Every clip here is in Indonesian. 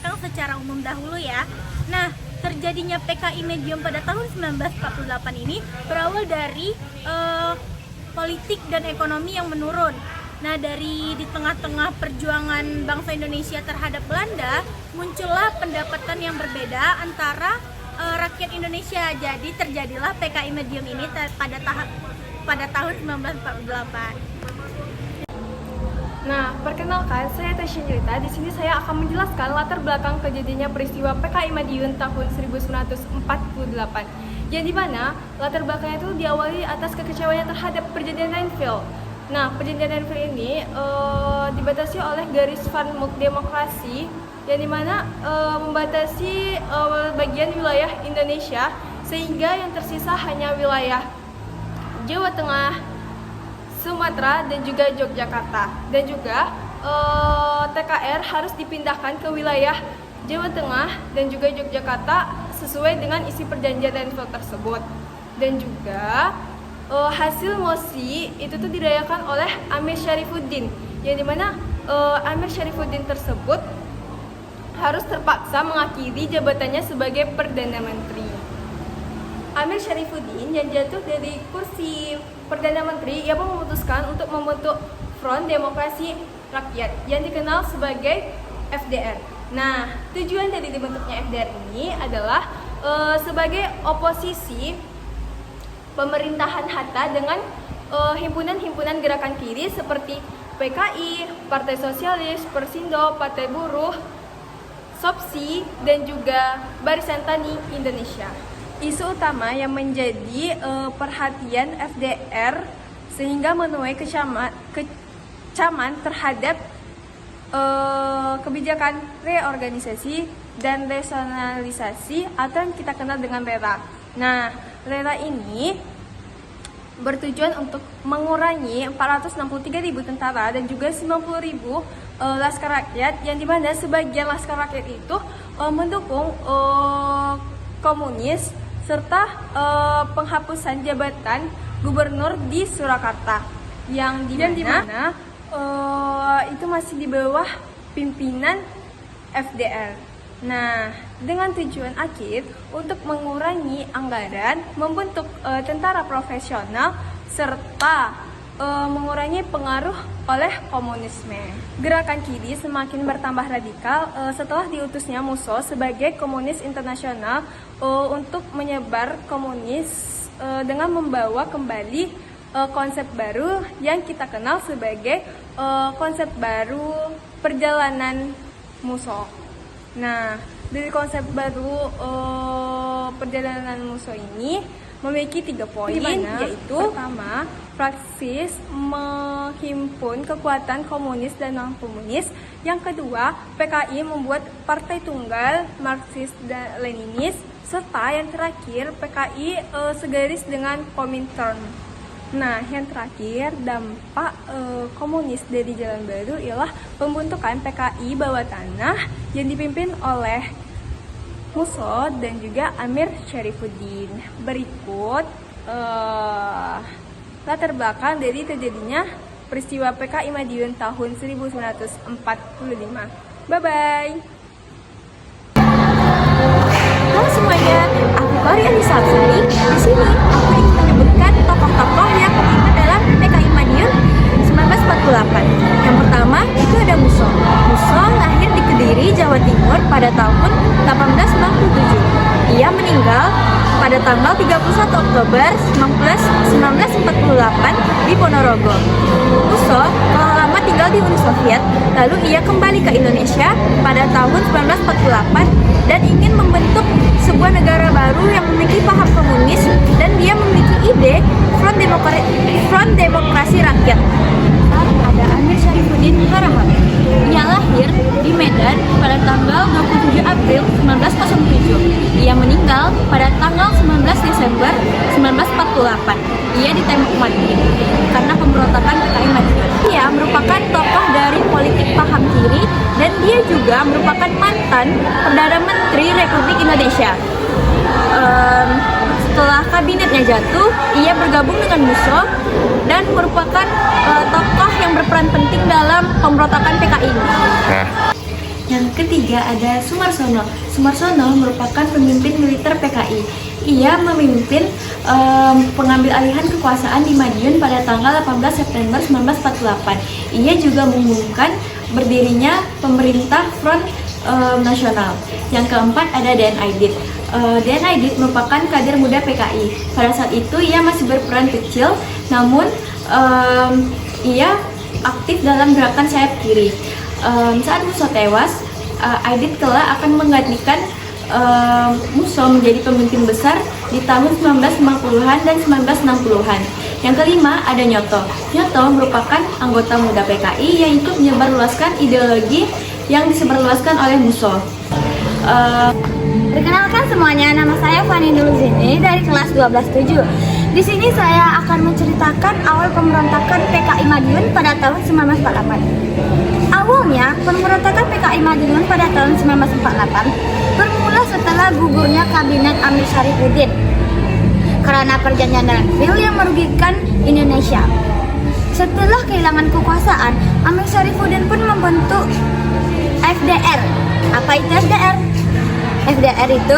belakang secara umum dahulu ya. Nah, terjadinya PKI Medium pada tahun 1948 ini berawal dari politik dan ekonomi yang menurun. Nah, di tengah-tengah perjuangan bangsa Indonesia terhadap Belanda, muncullah pendapatan yang berbeda antara rakyat Indonesia. Jadi terjadilah PKI Medium ini pada tahun 1948. Nah, perkenalkan, saya Tasya Jelita. Di sini saya akan menjelaskan latar belakang kejadiannya peristiwa PKI Madiun tahun 1948. Yang dimana latar belakangnya itu diawali atas kekecewaan terhadap perjanjian Renville. Nah, perjanjian Renville ini dibatasi oleh garis Van Mook demokrasi, yang dimana membatasi bagian wilayah Indonesia, sehingga yang tersisa hanya wilayah Jawa Tengah, Sumatera, dan juga Yogyakarta. Dan juga TKR harus dipindahkan ke wilayah Jawa Tengah dan juga Yogyakarta sesuai dengan isi perjanjian Renville tersebut. Dan juga hasil mosi itu tuh dirayakan oleh Amir Syarifuddin, yang dimana Amir Syarifuddin tersebut harus terpaksa mengakhiri jabatannya sebagai Perdana Menteri. Amir Syarifuddin yang jatuh dari kursi Perdana Menteri, ia pun memutuskan untuk membentuk Front Demokrasi Rakyat yang dikenal sebagai FDR. Nah, tujuan dari dibentuknya FDR ini adalah sebagai oposisi pemerintahan Hatta dengan himpunan-himpunan gerakan kiri seperti PKI, Partai Sosialis, Persindo, Partai Buruh, SOPSI, dan juga Barisan Tani Indonesia. Isu utama yang menjadi perhatian FDR sehingga menuai kecaman terhadap kebijakan reorganisasi dan rasionalisasi atau yang kita kenal dengan RERA. Nah, RERA ini bertujuan untuk mengurangi 463.000 tentara dan juga 90.000 laskar rakyat, yang dimana sebagian laskar rakyat itu mendukung komunis serta penghapusan jabatan gubernur di Surakarta, yang dimana itu masih di bawah pimpinan FDR. Nah, dengan tujuan akhir untuk mengurangi anggaran, membentuk tentara profesional, serta mengurangi pengaruh oleh komunisme. Gerakan kiri semakin bertambah radikal setelah diutusnya Musso sebagai komunis internasional untuk menyebar komunis dengan membawa kembali konsep baru yang kita kenal sebagai konsep baru perjalanan Musso. Nah, dari konsep baru perjalanan Musso ini memiliki 3 poin, yaitu pertama, praksis menghimpun kekuatan komunis dan non-komunis. Yang kedua, PKI membuat partai tunggal Marxis dan Leninis. Serta yang terakhir, PKI segaris dengan Komintern. Nah, yang terakhir, dampak komunis dari Jalan Baru ialah pembentukan PKI bawah tanah yang dipimpin oleh Musso dan juga Amir Syarifuddin. Berikut latar belakang dari terjadinya peristiwa PKI Madiun tahun 1945. Bye-bye! Halo semuanya, aku Kori Anissa Aksari. Di sini aku ingin menyebutkan tokoh-tokoh yang terlibat dalam PKI Madiun 1948. Yang pertama itu ada Musso. Musso lahir di Kediri, Jawa Timur pada tahun 1897. Ia meninggal pada tanggal 31 Oktober 1948 di Ponorogo. Musso telah lama tinggal di Uni Soviet, lalu ia kembali ke Indonesia pada tahun 1948 dan ingin membentuk sebuah negara baru yang memiliki paham komunis, dan dia memiliki ide Front Demokrasi Rakyat. Ada Amir Syarifuddin Harahap. Ia lahir di Medan pada tanggal 27 April 1907. Ia meninggal pada tanggal 19 Desember 1948. Ia ditembak mati karena pemberontakan PKI Madiun. Dia merupakan tokoh dari politik paham kiri dan dia juga merupakan mantan Perdana Menteri Republik Indonesia. Setelah kabinetnya jatuh, ia bergabung dengan Musso dan merupakan tokoh yang berperan penting dalam pemberontakan PKI ini. Yang ketiga ada Sumarsono. Sumarsono merupakan pemimpin militer PKI. Ia memimpin pengambil alihan kekuasaan di Madiun pada tanggal 18 September 1948. Ia juga mengumumkan berdirinya pemerintah Front Nasional. Yang keempat ada Den Aidit. Den Aidit merupakan kader muda PKI. Pada saat itu ia masih berperan kecil, namun ia aktif dalam gerakan sayap kiri. Saat Musso tewas, Aidit kelak akan menggantikan Musso menjadi pemimpin besar di tahun 1950-an dan 1960-an. Yang kelima ada Nyoto. Nyoto merupakan anggota muda PKI yang ikut menyebarluaskan ideologi yang disebarluaskan oleh Musso. Perkenalkan semuanya, nama saya Fani Nuruzini dari kelas 12-7. Di sini saya akan menceritakan awal pemberontakan PKI Madiun pada tahun 1948. Awalnya, pemberontakan PKI Madiun pada tahun 1948 bermula setelah gugurnya kabinet Amir Syarifuddin karena perjanjian Renville yang merugikan Indonesia. Setelah kehilangan kekuasaan, Amir Syarifuddin pun membentuk FDR. Apa itu FDR? FDR itu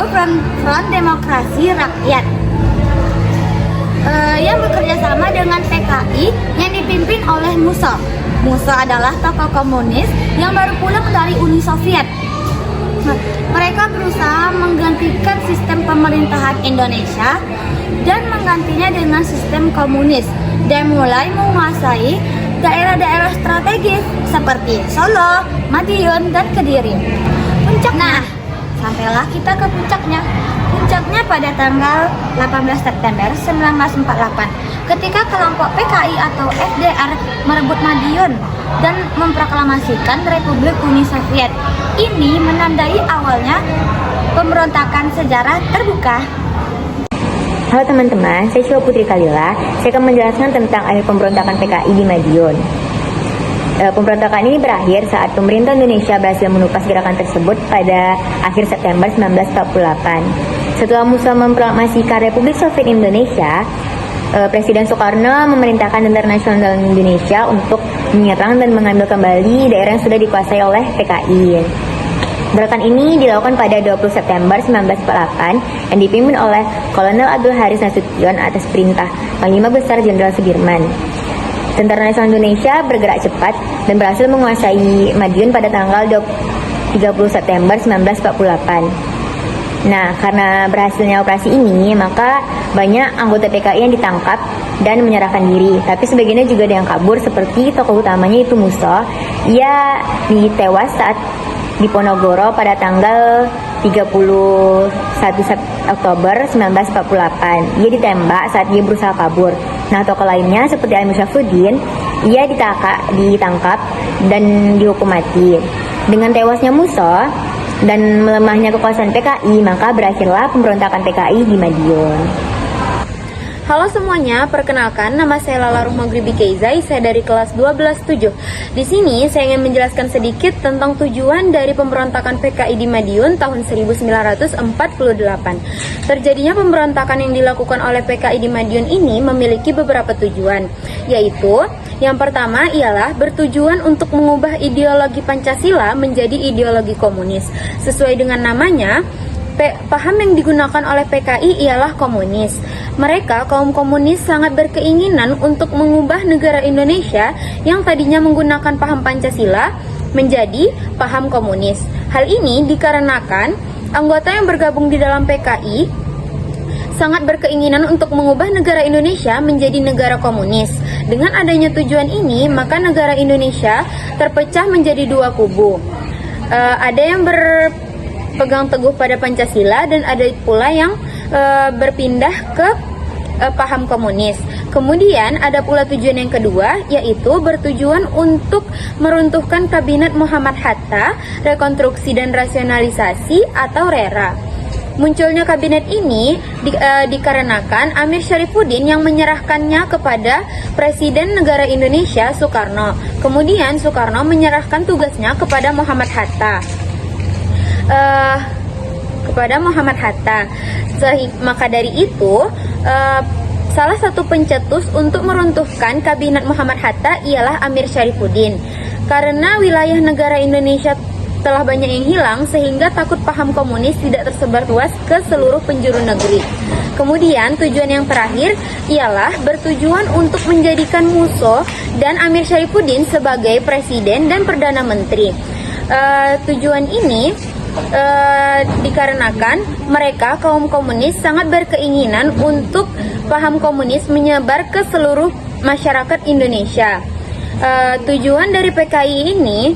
Front Demokrasi Rakyat yang bekerja sama dengan PKI yang dipimpin oleh Musso. Musso adalah tokoh komunis yang baru pulang dari Uni Soviet. Mereka berusaha menggantikan sistem pemerintahan Indonesia dan menggantinya dengan sistem komunis dan mulai menguasai daerah-daerah strategis seperti Solo, Madiun, dan Kediri. Puncaknya, sampailah kita ke puncaknya. Puncaknya pada tanggal 18 September 1948 ketika kelompok PKI atau FDR merebut Madiun dan memproklamasikan Republik Uni Soviet. Ini menandai awalnya pemberontakan sejarah terbuka. Halo teman-teman, saya Syuha Putri Kalila. Saya akan menjelaskan tentang akhir pemberontakan PKI di Madiun. Pemberontakan ini berakhir saat pemerintah Indonesia berhasil menumpas gerakan tersebut pada akhir September 1948. Setelah Musso memproklamasikan Republik Soviet Indonesia, Presiden Soekarno memerintahkan Tentara Nasional Indonesia untuk menyerang dan mengambil kembali daerah yang sudah dikuasai oleh PKI. Gerakan ini dilakukan pada 20 September 1948 yang dipimpin oleh Kolonel Abdul Haris Nasution atas perintah Panglima Besar Jenderal Sudirman. Tentara Nasional Indonesia bergerak cepat dan berhasil menguasai Madiun pada tanggal 30 September 1948. Nah, karena berhasilnya operasi ini, maka banyak anggota PKI yang ditangkap dan menyerahkan diri. Tapi sebagiannya juga ada yang kabur, seperti tokoh utamanya itu Musso. Ia ditewas saat di Ponorogo pada tanggal 31 Oktober 1948. Ia ditembak saat dia berusaha kabur. Nah, tokoh lainnya seperti Amir Syarifuddin, ia ditangkap dan dihukum mati. Dengan tewasnya Musso dan melemahnya kekuasaan PKI, maka berakhirlah pemberontakan PKI di Madiun. Halo semuanya, perkenalkan nama saya Lala Ruhmagribi Keizai, saya dari kelas 12-7. Di sini saya ingin menjelaskan sedikit tentang tujuan dari pemberontakan PKI di Madiun tahun 1948. Terjadinya pemberontakan yang dilakukan oleh PKI di Madiun ini memiliki beberapa tujuan, yaitu yang pertama ialah bertujuan untuk mengubah ideologi Pancasila menjadi ideologi komunis. Sesuai dengan namanya, paham yang digunakan oleh PKI ialah komunis. Mereka, kaum komunis, sangat berkeinginan untuk mengubah negara Indonesia yang tadinya menggunakan paham Pancasila menjadi paham komunis. Hal ini dikarenakan anggota yang bergabung di dalam PKI sangat berkeinginan untuk mengubah negara Indonesia menjadi negara komunis. Dengan adanya tujuan ini, maka negara Indonesia terpecah menjadi dua kubu. Ada yang berpegang teguh pada Pancasila dan ada pula yang berpindah ke paham komunis. Kemudian ada pula tujuan yang kedua, yaitu bertujuan untuk meruntuhkan kabinet Muhammad Hatta, rekonstruksi dan rasionalisasi atau RERA. Munculnya kabinet ini dikarenakan Amir Syarifuddin yang menyerahkannya kepada Presiden Negara Indonesia Soekarno. Kemudian Soekarno menyerahkan tugasnya kepada Muhammad Hatta. Maka dari itu, salah satu pencetus untuk meruntuhkan kabinet Muhammad Hatta ialah Amir Syarifuddin. Karena wilayah negara Indonesia telah banyak yang hilang sehingga takut paham komunis tidak tersebar luas ke seluruh penjuru negeri. Kemudian tujuan yang terakhir ialah bertujuan untuk menjadikan Musso dan Amir Syarifuddin sebagai presiden dan perdana menteri. Tujuan ini dikarenakan mereka kaum komunis sangat berkeinginan untuk paham komunis menyebar ke seluruh masyarakat Indonesia. Tujuan dari PKI ini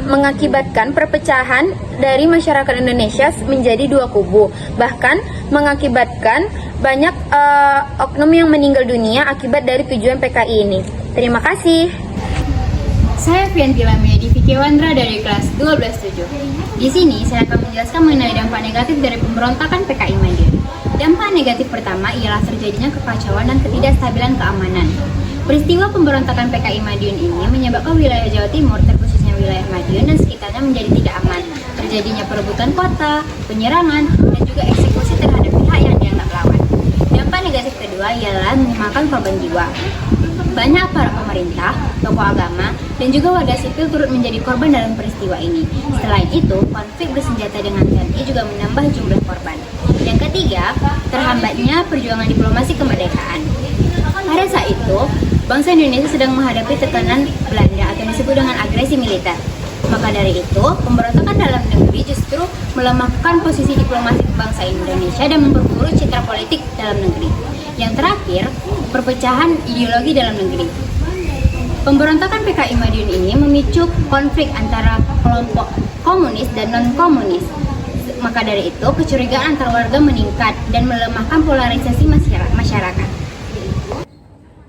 mengakibatkan perpecahan dari masyarakat Indonesia menjadi dua kubu, bahkan mengakibatkan banyak oknum yang meninggal dunia akibat dari tujuan PKI ini. Terima kasih. Saya Fianti Lamia di Vicky Wandra dari kelas 12-7. Di sini saya akan menjelaskan mengenai dampak negatif dari pemberontakan PKI Madiun. Dampak negatif pertama ialah terjadinya kekacauan dan ketidakstabilan keamanan. Peristiwa pemberontakan PKI Madiun ini menyebabkan wilayah Jawa Timur, terkhususnya wilayah Madiun dan sekitarnya menjadi tidak aman. Terjadinya perebutan kota, penyerangan, dan juga eksekusi terhadap pihak yang dianggap lawan. Dampak negatif kedua ialah menimbulkan korban jiwa. Banyak aparat pemerintah, tokoh agama, dan juga warga sipil turut menjadi korban dalam peristiwa ini. Selain itu, konflik bersenjata dengan TNI juga menambah jumlah korban. Yang ketiga, terhambatnya perjuangan diplomasi kemerdekaan. Pada saat itu, bangsa Indonesia sedang menghadapi tekanan Belanda atau disebut dengan agresi militer. Maka dari itu, pemberontakan dalam negeri justru melemahkan posisi diplomasi bangsa Indonesia dan memperburuk citra politik dalam negeri. Yang terakhir, perpecahan ideologi dalam negeri. Pemberontakan PKI Madiun ini memicu konflik antara kelompok komunis dan non-komunis. Maka dari itu, kecurigaan antar warga meningkat dan melemahkan polarisasi masyarakat.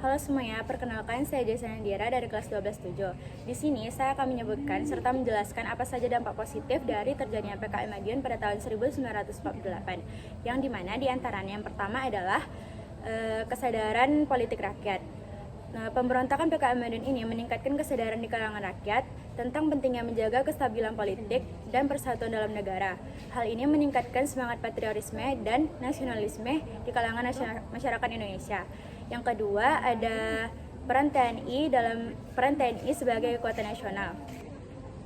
Halo semuanya, perkenalkan saya Jessa Nandira dari kelas 12-7. Di sini saya akan menyebutkan serta menjelaskan apa saja dampak positif dari terjadinya PKI Madiun pada tahun 1948. Yang dimana diantaranya yang pertama adalah kesadaran politik rakyat. Nah, pemberontakan PKI Madiun ini meningkatkan kesadaran di kalangan rakyat tentang pentingnya menjaga kestabilan politik dan persatuan dalam negara. Hal ini meningkatkan semangat patriotisme dan nasionalisme di kalangan masyarakat Indonesia. Yang kedua ada peran TNI sebagai kekuatan nasional.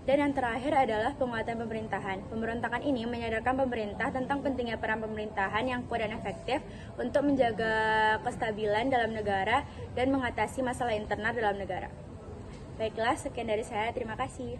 Dan yang terakhir adalah penguatan pemerintahan. Pemberontakan ini menyadarkan pemerintah tentang pentingnya peran pemerintahan yang kuat dan efektif untuk menjaga kestabilan dalam negara dan mengatasi masalah internal dalam negara. Baiklah, sekian dari saya. Terima kasih.